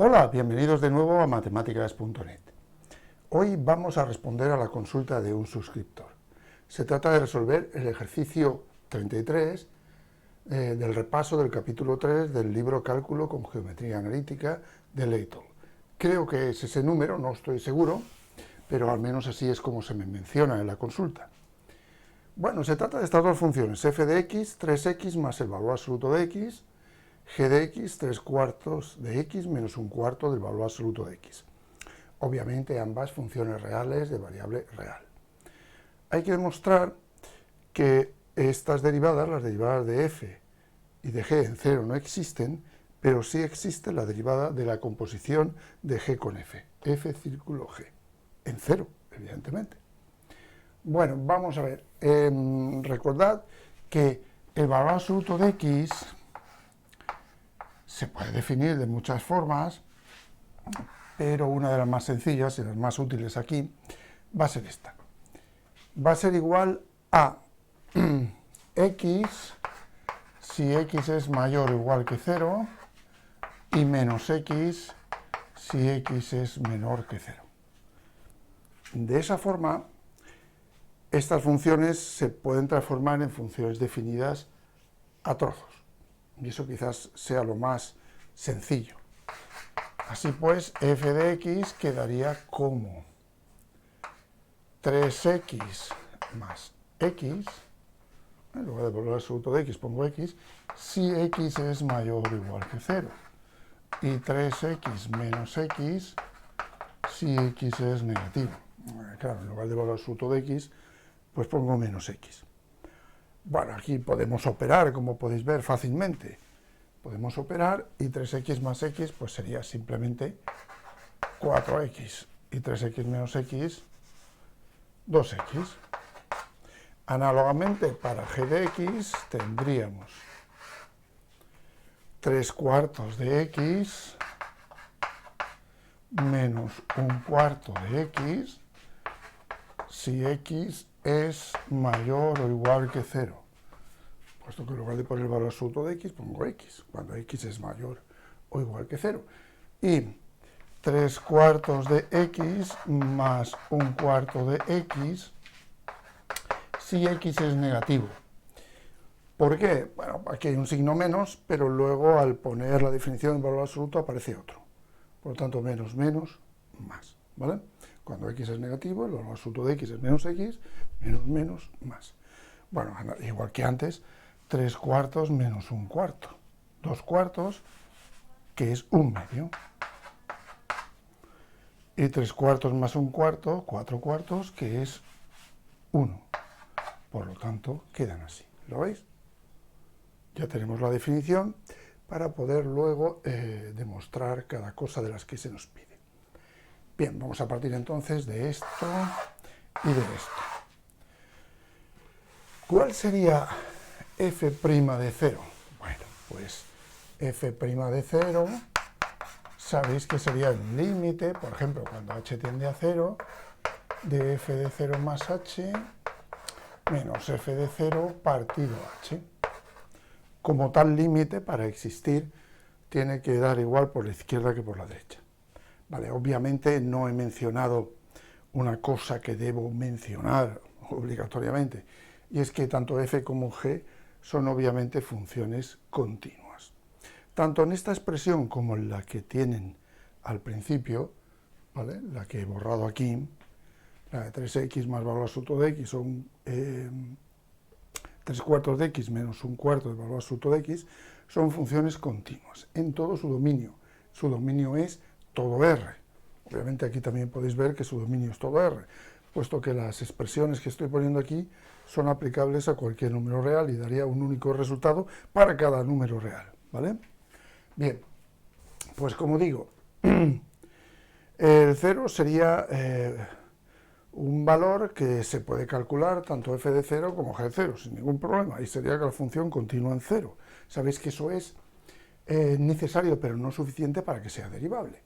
Hola, bienvenidos de nuevo a matemáticas.net. Hoy vamos a responder a la consulta de un suscriptor. Se trata de resolver el ejercicio 33 del repaso del capítulo 3 del libro Cálculo con Geometría Analítica de Layton. Creo que es ese número, no estoy seguro, pero al menos así es como se me menciona en la consulta. Bueno, se trata de estas dos funciones, f de x, 3x más el valor absoluto de x, g de x, 3/4 de x menos 1/4 del valor absoluto de x. Obviamente ambas funciones reales de variable real. Hay que demostrar que estas derivadas, las derivadas de f y de g en cero no existen, pero sí existe la derivada de la composición de g con f círculo g, en cero, evidentemente. Bueno, vamos a ver. Recordad que el valor absoluto de x se puede definir de muchas formas, pero una de las más sencillas y las más útiles aquí va a ser esta. Va a ser igual a x si x es mayor o igual que 0 y menos x si x es menor que 0. De esa forma, estas funciones se pueden transformar en funciones definidas a trozos. Y eso quizás sea lo más sencillo. Así pues, f de x quedaría como 3x más x, en lugar de valor absoluto de x pongo x, si x es mayor o igual que 0. Y 3x menos x si x es negativo. Claro, en lugar de valor absoluto de x, pues pongo menos x. Bueno, aquí podemos operar, como podéis ver, fácilmente. Podemos operar y 3x más x pues sería simplemente 4x. Y 3x menos x, 2x. Análogamente, para g de x tendríamos 3/4 de x menos 1/4 de x si x es mayor o igual que 0. Puesto que en lugar de poner el valor absoluto de x, pongo x, cuando x es mayor o igual que 0. Y 3/4 de x más 1/4 de x si x es negativo. ¿Por qué? Bueno, aquí hay un signo menos, pero luego al poner la definición del valor absoluto aparece otro. Por lo tanto, menos, menos, más. ¿Vale? Cuando x es negativo, el valor absoluto de x es menos x, menos, menos, más. Bueno, igual que antes, 3/4 menos 1/4. 2/4, que es 1/2. Y 3/4 más 1/4, 4/4, que es 1. Por lo tanto, quedan así. ¿Lo veis? Ya tenemos la definición para poder luego demostrar cada cosa de las que se nos pide. Bien, vamos a partir entonces de esto y de esto. ¿Cuál sería f' de 0? Bueno, pues f' de 0, sabéis que sería el límite, por ejemplo, cuando h tiende a 0, de f de 0 más h menos f de 0 partido h. Como tal límite, para existir, tiene que dar igual por la izquierda que por la derecha. Vale, obviamente no he mencionado una cosa que debo mencionar obligatoriamente, y es que tanto f como g son obviamente funciones continuas. Tanto en esta expresión como en la que tienen al principio, ¿vale?, la que he borrado aquí, la de 3x más valor absoluto de x son 3/4 de x menos 1/4 del valor absoluto de x, son funciones continuas en todo su dominio. Su dominio es todo R. Obviamente aquí también podéis ver que su dominio es todo R, puesto que las expresiones que estoy poniendo aquí son aplicables a cualquier número real y daría un único resultado para cada número real, ¿vale? Bien, pues como digo, el 0 sería un valor que se puede calcular tanto f de 0 como g de 0 sin ningún problema, y sería que la función continúa en 0. Sabéis que eso es necesario, pero no suficiente para que sea derivable.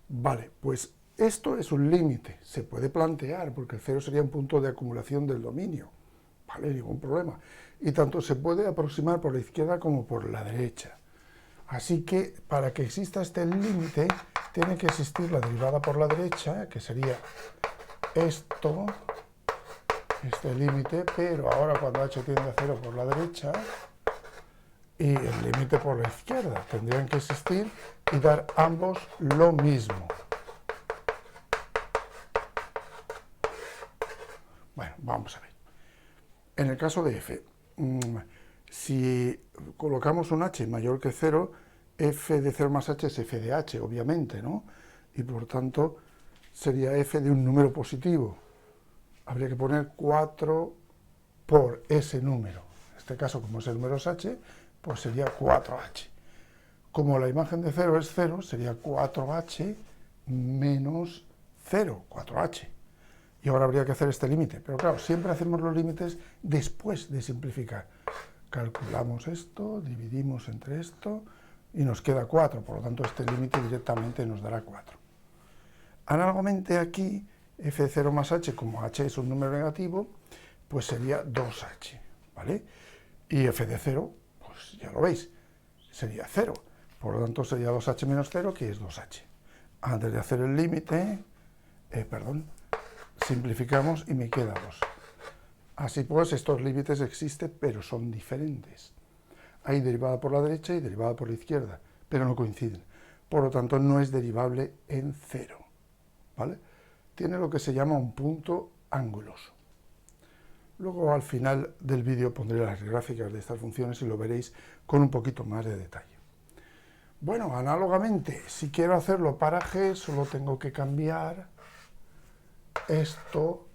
Vale, pues esto es un límite, se puede plantear, porque el 0 sería un punto de acumulación del dominio, ¿vale? Ningún problema. Y tanto se puede aproximar por la izquierda como por la derecha. Así que para que exista este límite, tiene que existir la derivada por la derecha, que sería esto, este límite, pero ahora cuando h tiende a 0 por la derecha, y el límite por la izquierda, tendrían que existir y dar ambos lo mismo. Bueno, vamos a ver. En el caso de f, si colocamos un h mayor que 0, f de 0 más h es f de h, obviamente, ¿no? Y por tanto sería f de un número positivo. Habría que poner 4 por ese número. En este caso, como ese número es h, pues sería 4h. Como la imagen de 0 es 0, sería 4h menos 0, 4h. Y ahora habría que hacer este límite. Pero claro, siempre hacemos los límites después de simplificar. Calculamos esto, dividimos entre esto y nos queda 4. Por lo tanto, este límite directamente nos dará 4. Análogamente aquí, f de 0 más h, como h es un número negativo, pues sería 2h, ¿vale? Y f de 0, pues ya lo veis, sería 0. Por lo tanto, sería 2h menos 0, que es 2h. Antes de hacer el límite, simplificamos y me queda 2. Así pues, estos límites existen, pero son diferentes. Hay derivada por la derecha y derivada por la izquierda, pero no coinciden. Por lo tanto, no es derivable en 0, ¿vale? Tiene lo que se llama un punto anguloso. Luego, al final del vídeo, pondré las gráficas de estas funciones y lo veréis con un poquito más de detalle. Bueno, análogamente, si quiero hacerlo para g, solo tengo que cambiar esto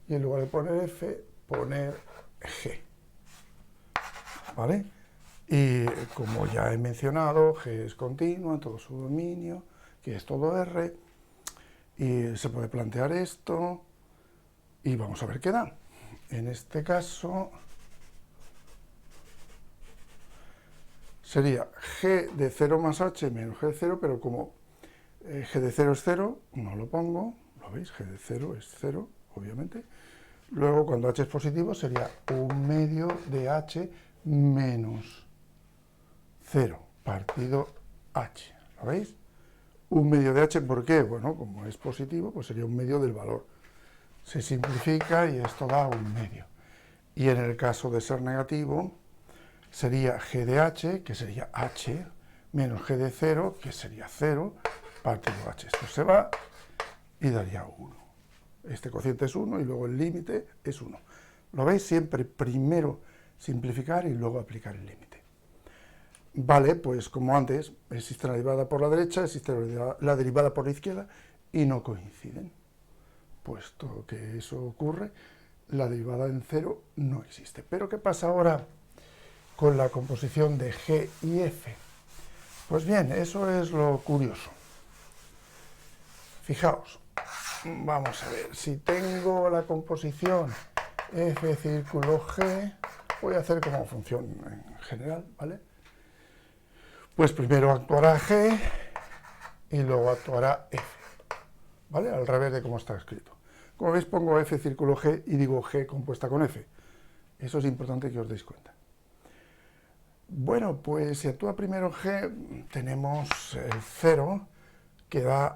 y en lugar de poner f, poner g, ¿vale? Y como ya he mencionado, g es continua en todo su dominio, que es todo r, y se puede plantear esto, y vamos a ver qué da. En este caso sería g de 0 más h menos g de 0, pero como g de 0 es 0, no lo pongo, ¿lo veis? G de 0 es 0, obviamente. Luego, cuando h es positivo, sería 1/2 de h menos 0 partido h, ¿lo veis? 1/2 de h, ¿por qué? Bueno, como es positivo, pues sería 1/2 del valor. Se simplifica y esto da 1/2. Y en el caso de ser negativo, sería g de h, que sería h, menos g de 0, que sería 0, partido h. Esto se va y daría 1. Este cociente es 1 y luego el límite es 1. ¿Lo veis? Siempre primero simplificar y luego aplicar el límite. Vale, pues como antes, existe la derivada por la derecha, existe la derivada por la izquierda y no coinciden. Puesto que eso ocurre, la derivada en 0 no existe. Pero ¿qué pasa ahora con la composición de g y f? Pues bien, eso es lo curioso. Fijaos, vamos a ver, si tengo la composición f círculo g, voy a hacer como función en general, ¿vale? Pues primero actuará g y luego actuará f, ¿vale? Al revés de cómo está escrito. Como veis, pongo f círculo g y digo g compuesta con f. Eso es importante que os deis cuenta. Bueno, pues si actúa primero g, tenemos el 0, que da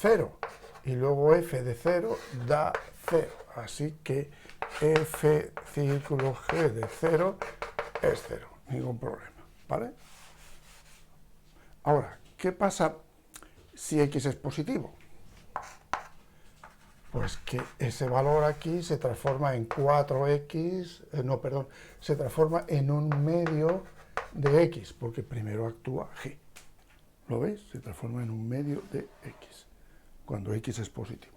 0, y luego f de 0 da 0. Así que f círculo g de 0 es 0, ningún problema, ¿vale? Ahora, ¿qué pasa si x es positivo? Pues que ese valor aquí se transforma en 4x, se transforma en 1/2 de x, porque primero actúa g. ¿Lo veis? Se transforma en 1/2 de x, cuando x es positivo.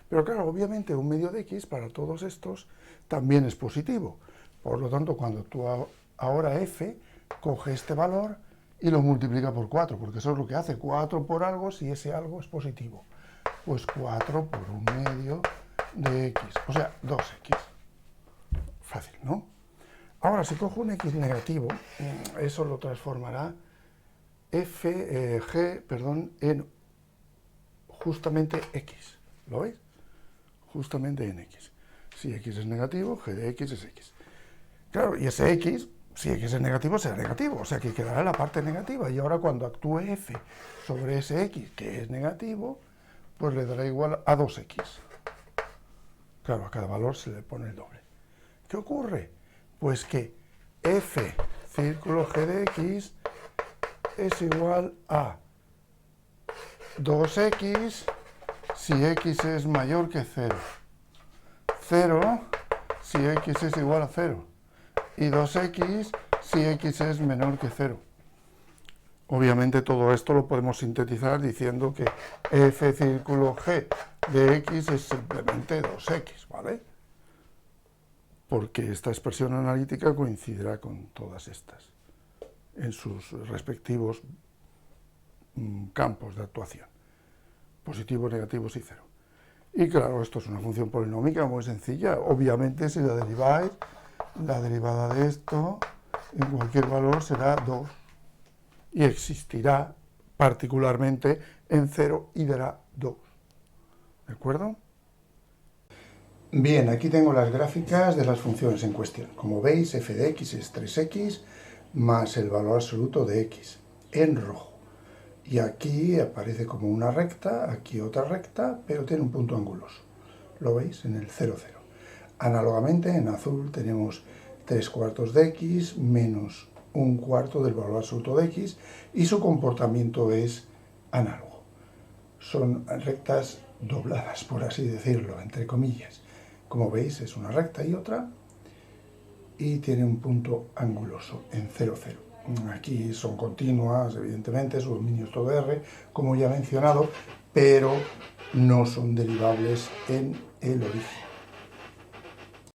Pero claro, obviamente 1/2 de x para todos estos también es positivo. Por lo tanto, cuando actúa ahora f, coge este valor y lo multiplica por 4, porque eso es lo que hace, 4 por algo si ese algo es positivo. Pues 4 por 1/2 de x, o sea, 2x. Fácil, ¿no? Ahora, si cojo un x negativo, eso lo transformará en justamente x. ¿Lo veis? Justamente en x. Si x es negativo, g de x es x. Claro, y ese x, si x es negativo, será negativo, o sea que quedará la parte negativa, y ahora cuando actúe f sobre ese x que es negativo, pues le dará igual a 2x. Claro, a cada valor se le pone el doble. ¿Qué ocurre? Pues que f círculo g de x es igual a 2x si x es mayor que 0, 0 si x es igual a 0 y 2x si x es menor que 0. Obviamente todo esto lo podemos sintetizar diciendo que f círculo g de x es simplemente 2x, ¿vale? Porque esta expresión analítica coincidirá con todas estas en sus respectivos campos de actuación, positivos, negativos y cero. Y claro, esto es una función polinómica muy sencilla. Obviamente, si la deriváis, la derivada de esto en cualquier valor será 2 y existirá particularmente en 0 y dará 2. ¿De acuerdo? Bien, aquí tengo las gráficas de las funciones en cuestión. Como veis, f de x es 3x más el valor absoluto de x, en rojo. Y aquí aparece como una recta, aquí otra recta, pero tiene un punto anguloso. ¿Lo veis? En el 0, 0. Análogamente, en azul tenemos 3/4 de x menos 1/4 del valor absoluto de x, y su comportamiento es análogo. Son rectas dobladas, por así decirlo, entre comillas. Como veis, es una recta y otra, y tiene un punto anguloso en 0, 0. Aquí son continuas, evidentemente, su dominio es todo R, como ya he mencionado, pero no son derivables en el origen.